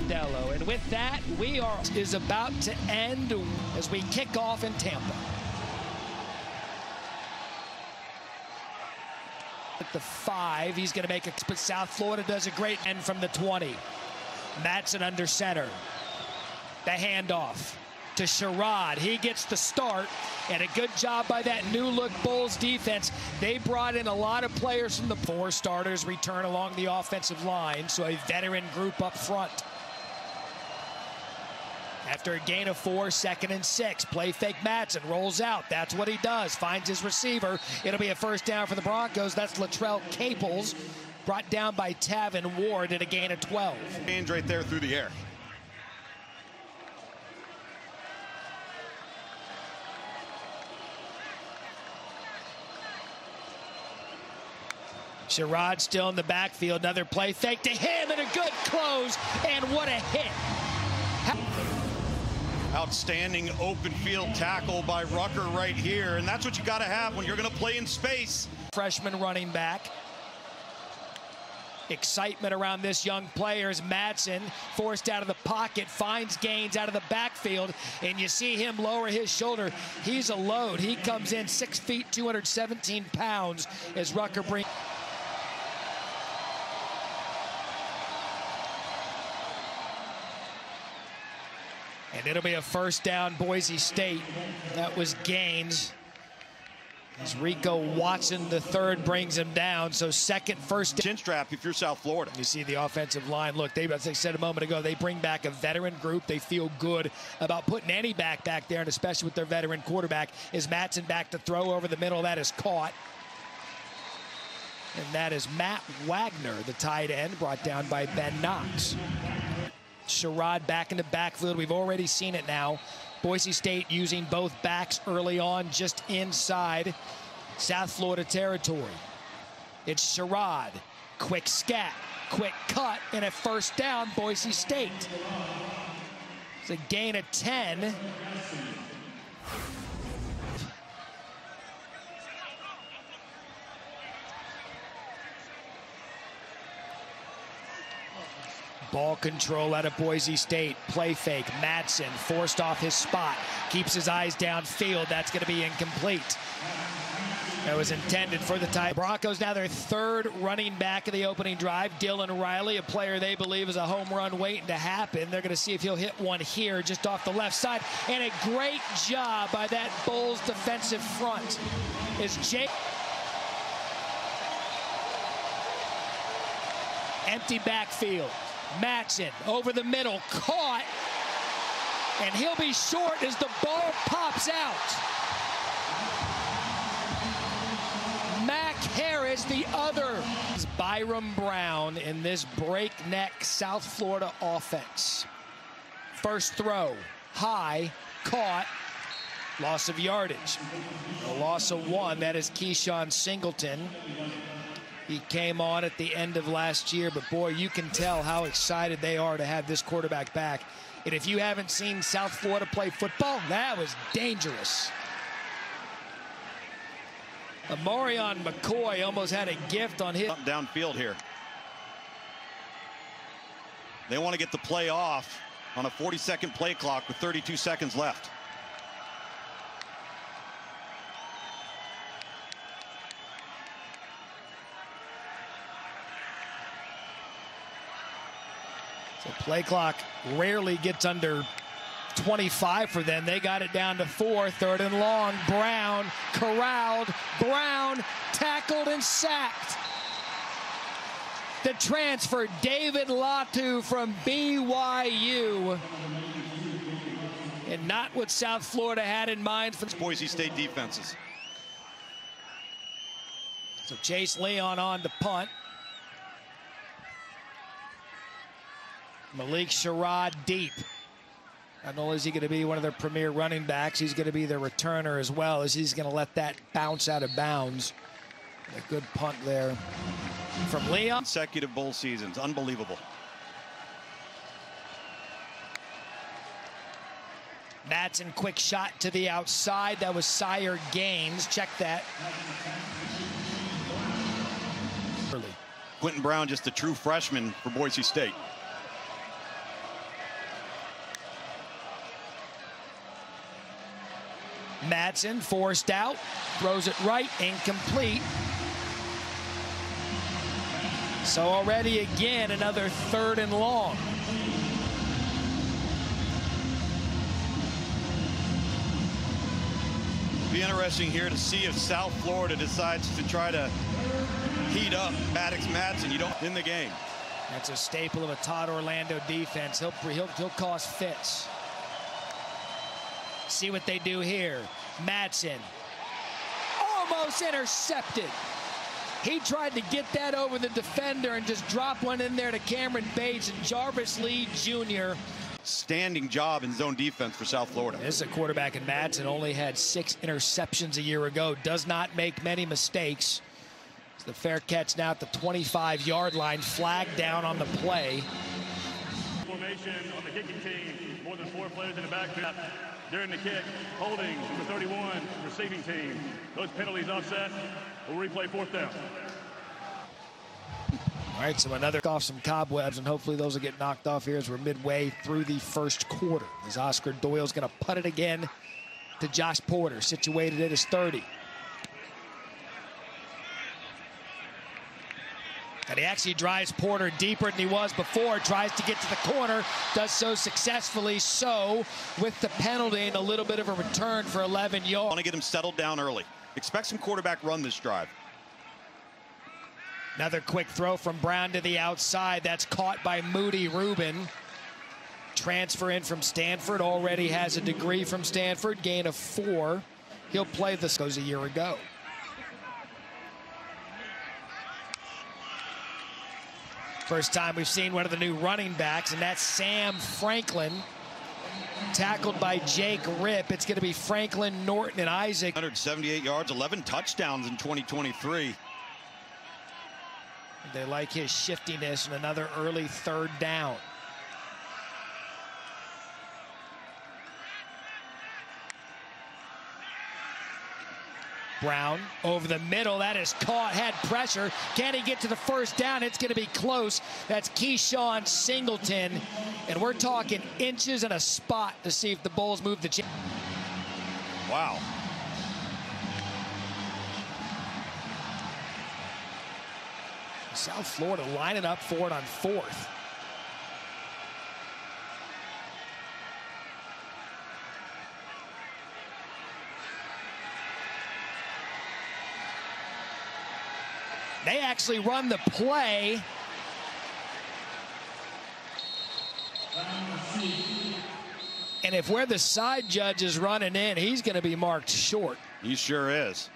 Mondello. And with that, is about to end as we kick off in Tampa. At the 5, he's going to make it, but South Florida does a great end from the 20. Matson under center. The handoff to Sherrod. He gets the start, and a good job by that new-look Bulls defense. They brought in a lot of players from the 4 starters return along the offensive line, so a veteran group up front. After a gain of 4, 2nd and 6. Play fake Matson, rolls out. That's what he does. Finds his receiver. It'll be a first down for the Broncos. That's Latrell Caples, brought down by Tavin Ward at a gain of 12. Hands right there through the air. Sherrod still in the backfield. Another play fake to him and a good close. And what a hit. Outstanding open field tackle by Rucker right here. And that's what you got to have when you're going to play in space. Freshman running back. Excitement around this young player as Matson forced out of the pocket, finds Gaines out of the backfield, and you see him lower his shoulder. He's a load. He comes in 6 feet, 217 pounds as Rucker brings. And it'll be a first down, Boise State. That was Gaines. As Rico Watson III brings him down, so second first. Chin strap if you're South Florida. You see the offensive line. Look, as I said a moment ago, they bring back a veteran group. They feel good about putting any back there, and especially with their veteran quarterback. Is Matson back to throw over the middle? That is caught. And that is Matt Wagner, the tight end, brought down by Ben Knox. Sherrod back in the backfield. We've already seen it now. Boise State using both backs early on, just inside South Florida territory. It's Sherrod. Quick scat, quick cut, and a first down, Boise State. It's a gain of 10. Ball control out of Boise State. Play fake. Matson forced off his spot. Keeps his eyes downfield. That's going to be incomplete. That was intended for the tie. Broncos now their 3rd running back of the opening drive. Dylan Riley, a player they believe is a home run waiting to happen. They're going to see if he'll hit one here just off the left side. And a great job by that Bulls defensive front. Is Jake. Empty backfield. Matson over the middle, caught, and he'll be short as the ball pops out. Mac Harris, the other. Byram Brown in this breakneck South Florida offense. First throw, high, caught, loss of yardage. A loss of 1, that is Keyshawn Singleton. He came on at the end of last year, but boy, you can tell how excited they are to have this quarterback back. And if you haven't seen South Florida play football, that was dangerous. Amorion McCoy almost had a gift on his. Downfield here. They want to get the play off on a 40-second play clock with 32 seconds left. The play clock rarely gets under 25 for them. They got it down to 4, 3rd and long. Brown corralled. Brown tackled and sacked. The transfer, David Latu from BYU. And not what South Florida had in mind for the Boise State defenses. So Chase Leon on to punt. Malik Sherrod deep. Not only is he going to be one of their premier running backs, he's going to be their returner as well, as he's going to let that bounce out of bounds. A good punt there from Leon. Consecutive bowl seasons, unbelievable. Matson, quick shot to the outside. That was Sire Gaines. Check that. Quentin Brown, just a true freshman for Boise State. Madsen forced out, throws it right, incomplete. So already again another 3rd and long. Be interesting here to see if South Florida decides to try to heat up Madsen. You don't in the game. That's a staple of a Todd Orlando defense. He'll cause fits. See what they do here. Madsen almost intercepted. He tried to get that over the defender and just drop one in there to Cameron Bates, and Jarvis Lee Jr. Standing job in zone defense for South Florida. This is a quarterback in Madsen, only had 6 interceptions a year ago. Does not make many mistakes. So the fair catch now at the 25-yard line. Flag down on the play. Formation on the kicking team. More than 4 players in the backfield. During the kick, holding number 31, receiving team. Those penalties offset. We'll replay 4th down. All right, so another off some cobwebs, and hopefully those will get knocked off here as we're midway through the 1st quarter. As Oscar Doyle's going to punt it again to Josh Porter, situated at his 30. And he actually drives Porter deeper than he was before, tries to get to the corner, does so successfully. So, with the penalty and a little bit of a return for 11 yards. Want to get him settled down early. Expect some quarterback run this drive. Another quick throw from Brown to the outside. That's caught by Moody Rubin. Transfer in from Stanford. Already has a degree from Stanford. Gain of 4. He'll play this goes a year ago. First time we've seen one of the new running backs, and that's Sam Franklin. Tackled by Jake Ripp. It's going to be Franklin, Norton, and Isaac. 178 yards, 11 touchdowns in 2023. They like his shiftiness, and another early 3rd down. Brown over the middle. That is caught. Had pressure. Can he get to the 1st down? It's going to be close. That's Keyshawn Singleton. And we're talking inches and a spot to see if the Bulls move the chain. Wow. South Florida lining up for it on 4th. They actually run the play. And if where the side judge is running in, he's going to be marked short. He sure is.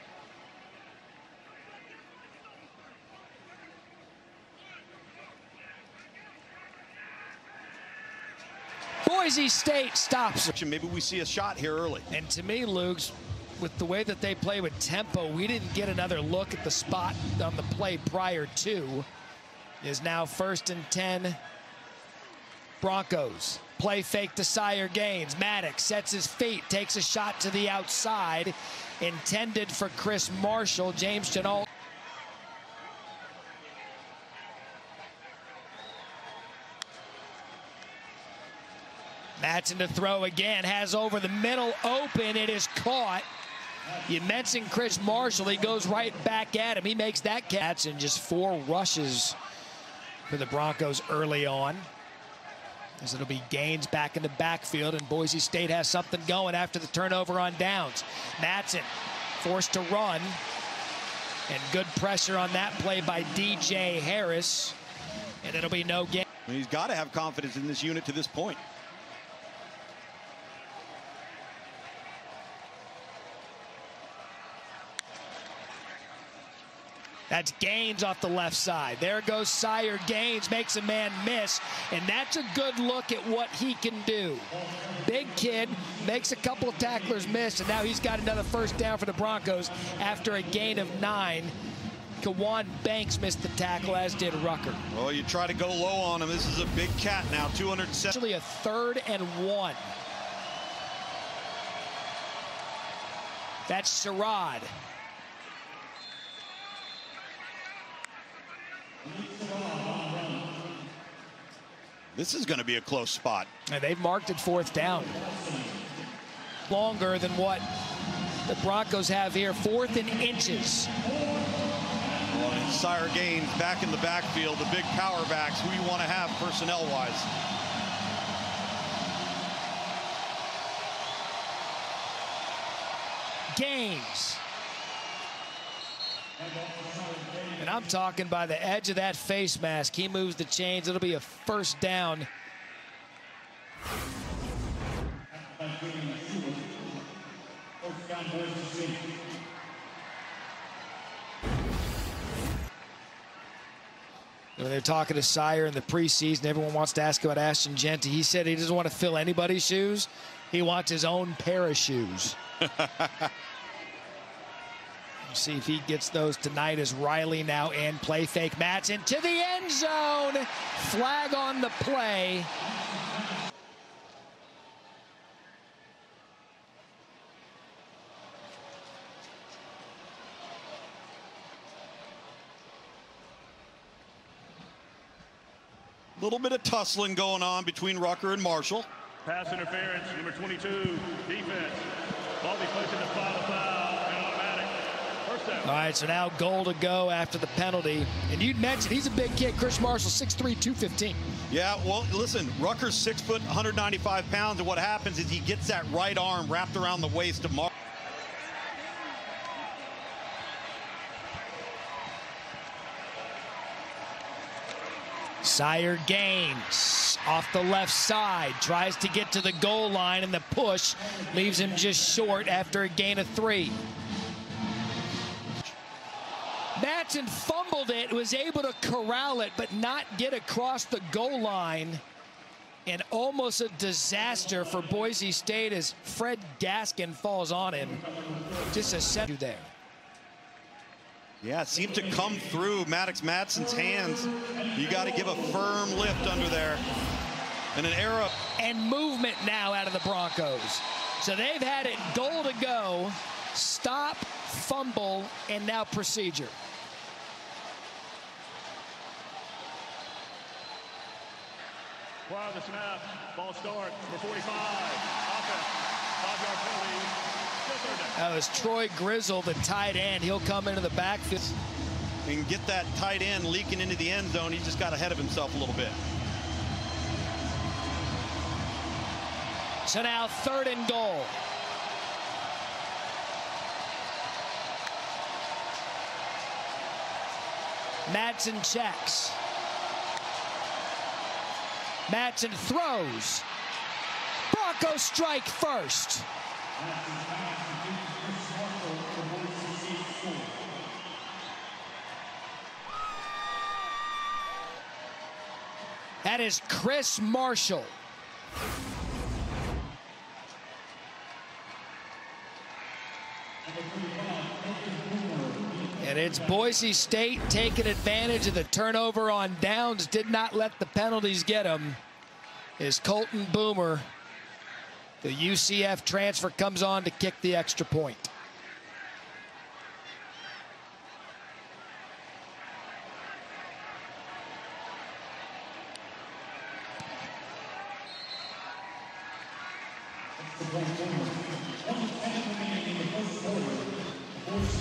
Boise State stops. Maybe we see a shot here early. And to me, Luke's, with the way that they play with tempo, we didn't get another look at the spot on the play prior to. Is now 1st and 10. Broncos. Play fake to Sire Gaines. Maddox sets his feet, takes a shot to the outside. Intended for Chris Marshall. James Chenault. Madsen to throw again. Has over the middle open. It is caught. You mentioned Chris Marshall. He goes right back at him. He makes that catch. And just 4 rushes for the Broncos early on. As it'll be Gaines back in the backfield, and Boise State has something going after the turnover on downs. Madsen forced to run, and good pressure on that play by DJ Harris, and it'll be no gain. He's got to have confidence in this unit to this point. That's Gaines off the left side. There goes Sire Gaines, makes a man miss, and that's a good look at what he can do. Big kid, makes a couple of tacklers miss, and now he's got another 1st down for the Broncos after a gain of 9. Kawan Banks missed the tackle, as did Rucker. Well, you try to go low on him. This is a big cat now, 207. Actually a 3rd and 1. That's Sherrod. This is going to be a close spot. And they've marked it 4th down. Longer than what the Broncos have here. 4th and inches. Well, Sire Gaines back in the backfield, the big power backs who you want to have personnel-wise. Gaines. And I'm talking by the edge of that face mask. He moves the chains. It'll be a first down. When they're talking to Sire in the preseason, everyone wants to ask about Ashton Genty. He said he doesn't want to fill anybody's shoes. He wants his own pair of shoes. See if he gets those tonight as Riley now in play fake. Mattson to the end zone. Flag on the play. A little bit of tussling going on between Rucker and Marshall. Pass interference, number 22, defense. Ball be placed in the final foul and automatic. First down. All right, so now goal to go after the penalty. And you'd mentioned he's a big kid. Chris Marshall, 6'3", 215. Yeah, well, listen, Rucker's 6 foot, 195 pounds, and what happens is he gets that right arm wrapped around the waist of Marshall. Sire Gaines off the left side, tries to get to the goal line, and the push leaves him just short after a gain of 3. Mattson fumbled it, was able to corral it, but not get across the goal line. And almost a disaster for Boise State as Fred Gaskin falls on him. Just a set there. Yeah, it seemed to come through Maddox Mattson's hands. You got to give a firm lift under there. And an error. And movement now out of the Broncos. So they've had it goal to go, stop, fumble, and now procedure. Prior to the snap, ball start, number 45. Offense, 5-yard penalty. That was Troy Grizzle, the tight end. He'll come into the backfield. And get that tight end leaking into the end zone. He just got ahead of himself a little bit. So now 3rd and goal. Mattson checks. Mattson throws. Broncos strike first. That is Chris Marshall. And it's Boise State taking advantage of the turnover on downs. Did not let the penalties get him. Is Colton Boomer. The UCF transfer comes on to kick the extra point.